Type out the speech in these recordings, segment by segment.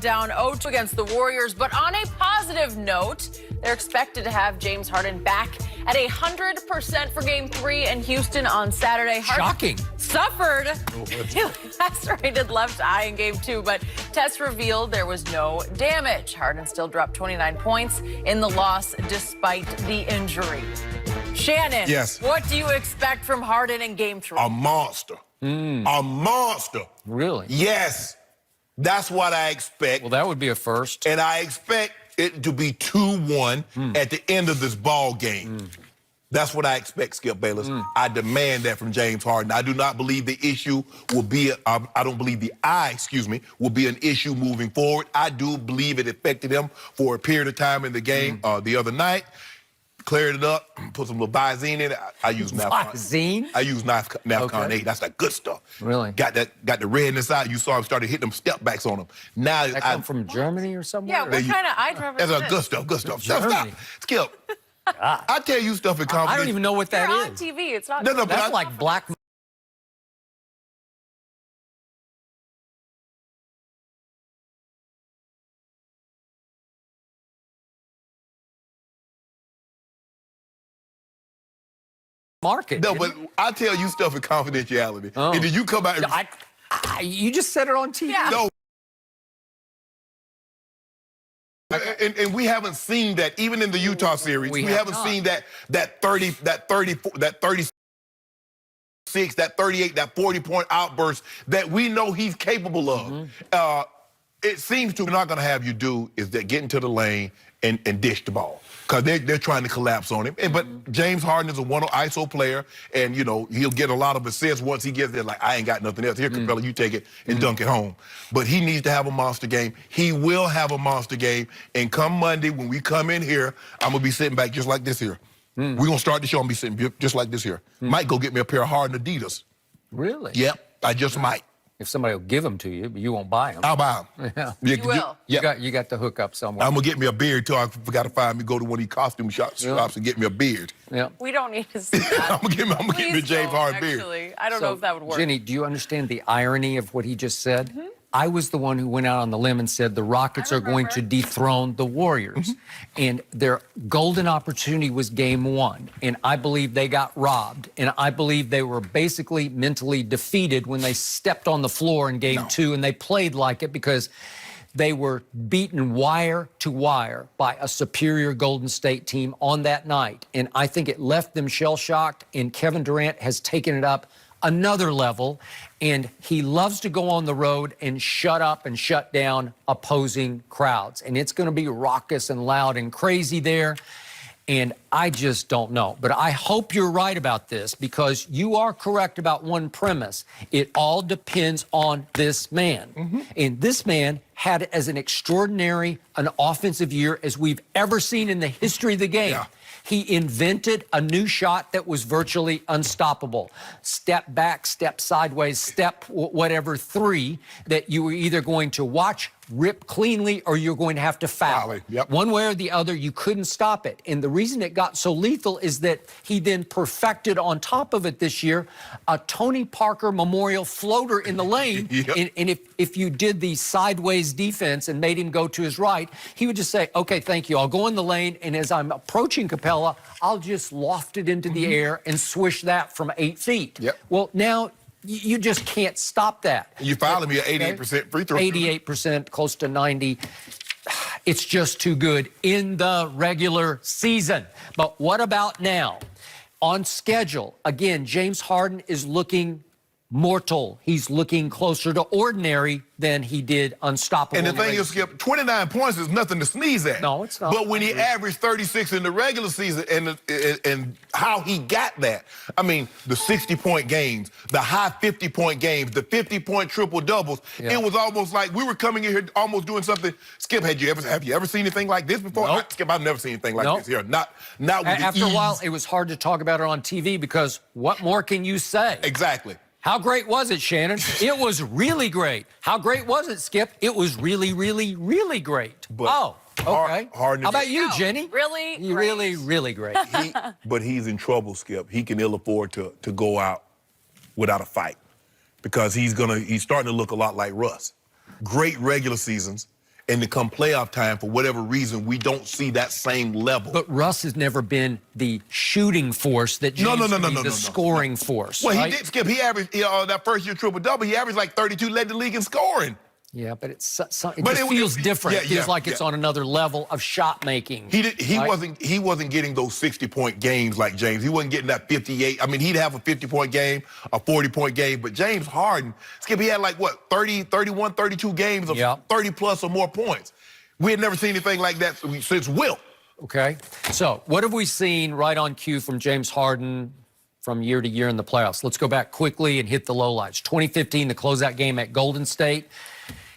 down 0-2 against the Warriors. But on a positive note, they're expected to have James Harden back at 100% for Game 3 in Houston on Saturday. Shocking. Suffered lacerated left eye in Game 2, but tests revealed there was no damage. Harden still dropped 29 points in the loss despite the injury. Shannon, yes. What do you expect from Harden in Game 3? A monster. A monster. Really? Yes. That's what I expect. Well, that would be a first. And I expect it to be 2-1 at the end of this ball game. That's what I expect, Skip Bayless. I demand that from James Harden. I do not believe the issue will be, I don't believe the eye, will be an issue moving forward. I do believe it affected him for a period of time in the game the other night. Cleared it up, put some little Visine in it. I use Visine? I use Nafcon 8. That's that good stuff. Really? Got the redness out. You saw him started hitting them step backs on him. Now That come from Germany or somewhere? Yeah, what kind of eye drop is that's this? good stuff. Good stuff. Germany. Stop. Skip. I tell you stuff in confidence. I don't even know what that You're on is. TV. It's not. No, but That's like black market. No, but I tell you stuff in confidentiality. Oh. And then you come out and... You just said it on TV. Yeah. No. And we haven't seen that even in the Utah series. We haven't seen that 30, that 34, that 36, that 38, that 40-point outburst that we know he's capable of. It seems to, what we're not going to have you do is that get into the lane and dish the ball, because they're trying to collapse on him. But James Harden is a one ISO player, and you know he'll get a lot of assists once he gets there. Like, I ain't got nothing else. Here, Capella, you take it and dunk it home. But he needs to have a monster game. He will have a monster game. And come Monday, when we come in here, I'm gonna be sitting back just like this here. We're gonna start the show and be sitting just like this here. Might go get me a pair of Harden Adidas. Really? Yep, I just might. If somebody will give them to you, but you won't buy them. I'll buy them. Yeah. You will. You got the hookup somewhere. I'm gonna get me a beard too. I forgot to find me, go to one of these costume shops and get me a beard. Yeah. We don't need to see that. I'm gonna get me a James Harden beard. Actually, I don't know if that would work. Jenny, do you understand the irony of what he just said? I was the one who went out on the limb and said the Rockets are going to dethrone the Warriors. And their golden opportunity was Game 1. And I believe they got robbed. And I believe they were basically mentally defeated when they stepped on the floor in Game 2, and they played like it because they were beaten wire to wire by a superior Golden State team on that night. And I think it left them shell-shocked, and Kevin Durant has taken it up another level, and he loves to go on the road and shut up and shut down opposing crowds. And it's going to be raucous and loud and crazy there, and I just don't know. But I hope you're right about this, because you are correct about one premise. It all depends on this man. And this man had as an extraordinary an offensive year as we've ever seen in the history of the game. He invented a new shot that was virtually unstoppable. Step back, step sideways, step whatever three that you were either going to watch rip cleanly or you're going to have to foul. One way or the other, you couldn't stop it. And the reason it got so lethal is that he then perfected on top of it this year a Tony Parker Memorial floater in the lane. And if you did the sideways defense and made him go to his right, he would just say, okay, thank you. I'll go in the lane, and as I'm approaching Capella, I'll just loft it into the air and swish that from 8 feet. Well, now you just can't stop that. You fouling me at 88% free throw. 88%, close to 90. It's just too good in the regular season. But what about now? On schedule, again, James Harden is looking mortal. He's looking closer to ordinary than he did unstoppable. And the thing is, Skip, 29 points is nothing to sneeze at. No, it's not. But when he averaged 36 in the regular season and how he got that, I mean, the 60-point games, the high 50-point games, the 50-point triple-doubles, it was almost like we were coming in here almost doing something. Skip, have you ever seen anything like this before? Nope. Skip, I've never seen anything like this here. Not with After a while, it was hard to talk about it on TV because what more can you say? Exactly. How great was it, Shannon? It was really great. How great was it, Skip? It was really, really, really great. But okay. How about you, Jenny? Really great. Really, really great. But he's in trouble, Skip. He can ill afford to go out without a fight, because he's starting to look a lot like Russ. Great regular seasons, and to come playoff time, for whatever reason, we don't see that same level. But Russ has never been the shooting force that James the scoring force. Well, right? he did, Skip. He averaged that first year triple-double. He averaged like 32, led the league in scoring. Yeah, but it feels different. It feels like it's on another level of shot making. He wasn't getting those 60-point games like James. He wasn't getting that 58. I mean, he'd have a 50-point game, a 40-point game, but James Harden, Skip, he had like what, 30, 31, 32 games of 30 plus or more points. We had never seen anything like that since Wilt. Okay. So, what have we seen right on cue from James Harden from year to year in the playoffs? Let's go back quickly and hit the lowlights. 2015, the closeout game at Golden State.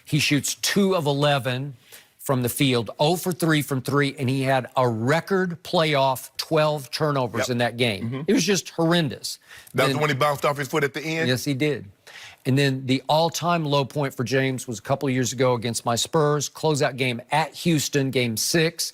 He shoots 2 of 11 from the field, 0 for 3 from 3, and he had a record playoff 12 turnovers in that game. It was just horrendous. That was when he bounced off his foot at the end? Yes, he did. And then the all-time low point for James was a couple of years ago against my Spurs, closeout game at Houston, game 6,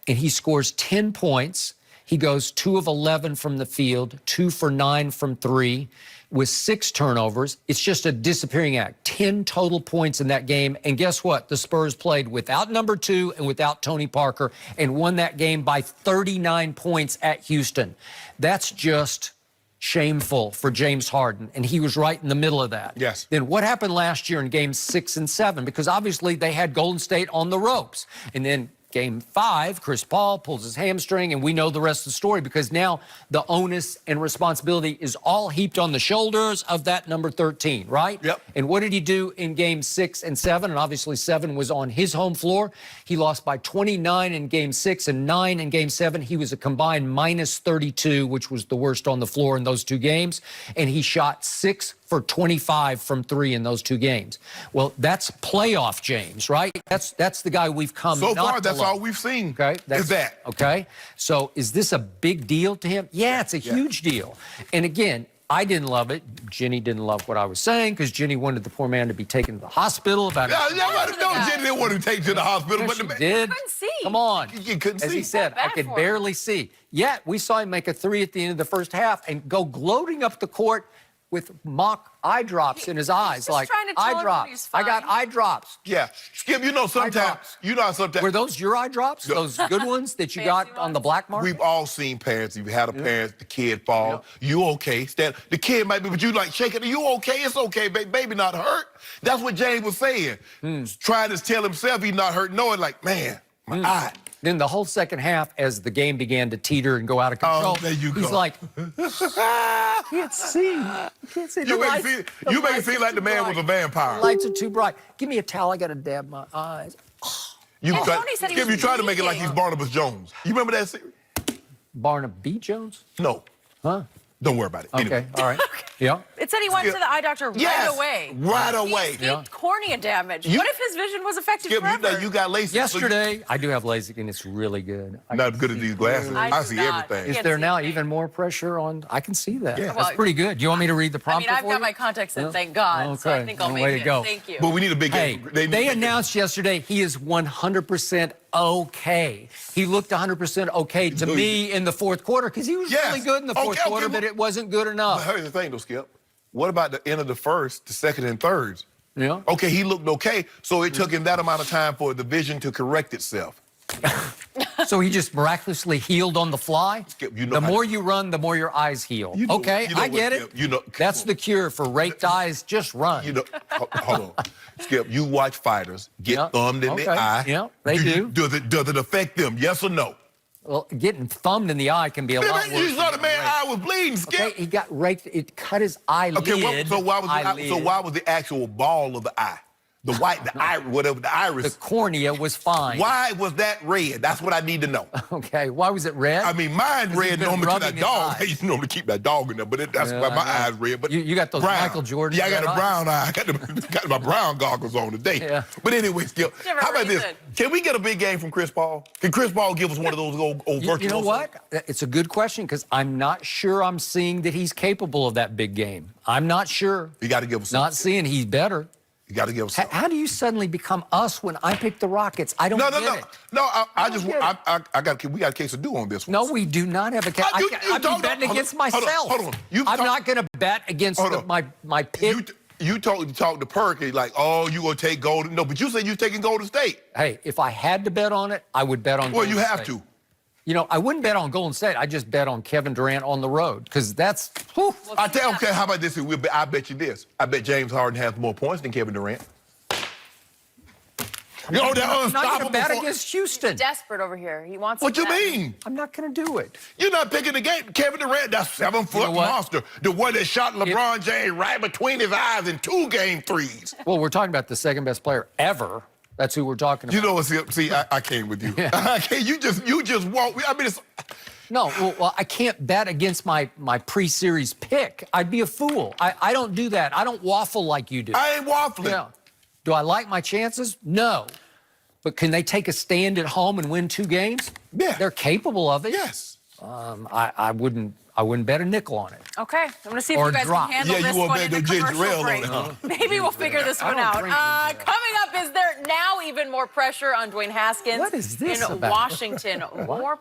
and he scores 10 points. He goes 2 of 11 from the field, 2 for 9 from 3, with 6 turnovers. It's just a disappearing act. 10 total points in that game. And guess what? The Spurs played without number 2 and without Tony Parker and won that game by 39 points at Houston. That's just shameful for James Harden, and he was right in the middle of that. Yes. Then what happened last year in games 6 and 7? Because obviously they had Golden State on the ropes. And then Game 5, Chris Paul pulls his hamstring, and we know the rest of the story because now the onus and responsibility is all heaped on the shoulders of that number 13, right? Yep. And what did he do in Game 6 and 7? And obviously 7 was on his home floor. He lost by 29 in Game 6 and 9 in Game 7. He was a combined minus 32, which was the worst on the floor in those 2 games. And he shot 6 for 25 from 3 in those 2 games. Well, that's playoff James, right? That's the guy we've come so not far. That's love. all we've seen. Okay, is that okay? So is this a big deal to him? Yeah, it's a huge deal. And again, I didn't love it. Jenny didn't love what I was saying because Jenny wanted the poor man to be taken to the hospital. Jenny didn't want to take to the hospital, yes, but she did. Couldn't see. Come on. You couldn't As see. he said, I could barely see. Yet we saw him make a 3 at the end of the first half and go gloating up the court with mock eye drops in his eyes, like eye drops. I got eye drops. Yeah, Skip. You know sometimes. Were those your eye drops? Those good ones that you got on the black market? We've all seen parents. You've had a parent, the kid fall. You okay? Stand. The kid might be, but you like shaking. You okay? It's okay, baby, not hurt. That's what James was saying. Trying to tell himself he's not hurt, knowing like, man, my eye. Then the whole second half, as the game began to teeter and go out of control, there you go. He's like, I can't see. I can't see. You make it seem like the man was a vampire. The lights are too bright. Give me a towel. I got to dab my eyes. Skip, you try to make it like he's Barnabas Jones. You remember that series? Barnaby Jones? No. Huh? Don't worry about it. Okay, Anyway. all right. Yeah. It said he went to the eye doctor right away. Right away. He escaped cornea damage. What if his vision was affected Skip, forever? you got LASIK. Yesterday, I do have LASIK, and it's really good. Not good at these glasses. I see everything. Is there now even more pressure on? I can see that. Yeah. That's pretty good. Do you want me to read the prompter I've for got you? my contacts in, thank God. Okay. So I think I'll make Way it. to go. Thank you. But we need a big Hey, game. they announced yesterday he is 100% okay. He looked 100% okay to me in the fourth quarter because he was really good in the fourth quarter, but it wasn't good enough. But here's the thing, though, Skip. What about the end of the first, the second, and thirds? Yeah. Okay, he looked okay, so it took him that amount of time for the vision to correct itself. So he just miraculously healed on the fly? Skip, you know the more you run, the more your eyes heal. Okay, I get it. That's the cure for raked eyes. Just run. Hold on. Skip, you watch fighters get thumbed in the eye. Yeah, they do. Does it affect them? Yes or no? Well, getting thumbed in the eye can be a lot worse. You saw the man's eye was bleeding, Skip. Okay, he got raked. It cut his eyelid. Okay, so why was the actual ball of the eye? The white, the whatever, the iris. The cornea was fine. Why was that red? That's what I need to know. Okay, why was it red? I mean, mine red normally to that dog. I used to normally keep that dog in there, but that's why my eyes red. But you got those brown. Michael Jordan. Yeah, I got a brown eye. I got my brown goggles on today. Yeah. But anyway, Skip, how about this? Can we get a big game from Chris Paul? Can Chris Paul give us one of those old virtual? You know what? It's a good question because I'm not sure I'm seeing that he's capable of that big game. I'm not sure. You got to give us not seeing he's better. You got to give us something. How do you suddenly become us when I pick the Rockets? I don't get it. No, we got a case of do on this one. No, we do not have a case. I'm betting against myself. Hold on. I'm not going to bet against my pick you talk to Perky like, oh, you gonna take Golden? No, but you said you're taking Golden State. Hey, if I had to bet on it, I would bet on. Well, Golden you have State. to. You know, I wouldn't bet on Golden State. I just bet on Kevin Durant on the road because that's. Whew. I tell. Okay, how about this? I bet you this. I bet James Harden has more points than Kevin Durant. You know, that I'm not going to unstoppable bet force. against Houston. Desperate over here. He wants. What to you bet. mean? I'm not going to do it. You're not picking the game. Kevin Durant, that 7-foot what? monster, the one that shot LeBron James right between his eyes in 2 game threes. Well, we're talking about the second best player ever. That's who we're talking about. You know what? See, I can't with you. I can't. You just won't. I mean, it's. No, well, I can't bet against my pre-series pick. I'd be a fool. I don't do that. I don't waffle like you do. I ain't waffling. Yeah. Do I like my chances? No. But can they take a stand at home and win 2 games? Yeah. They're capable of it. Yes. I wouldn't bet a nickel on it. Okay, I'm going to see if Or you guys drop. can handle Yeah, you this won't one bet in no the ginger commercial ale break. on it, Maybe we'll figure this one out. drink ginger ale. Coming up, is there now even more pressure on Dwayne Haskins What is this in about? Washington? More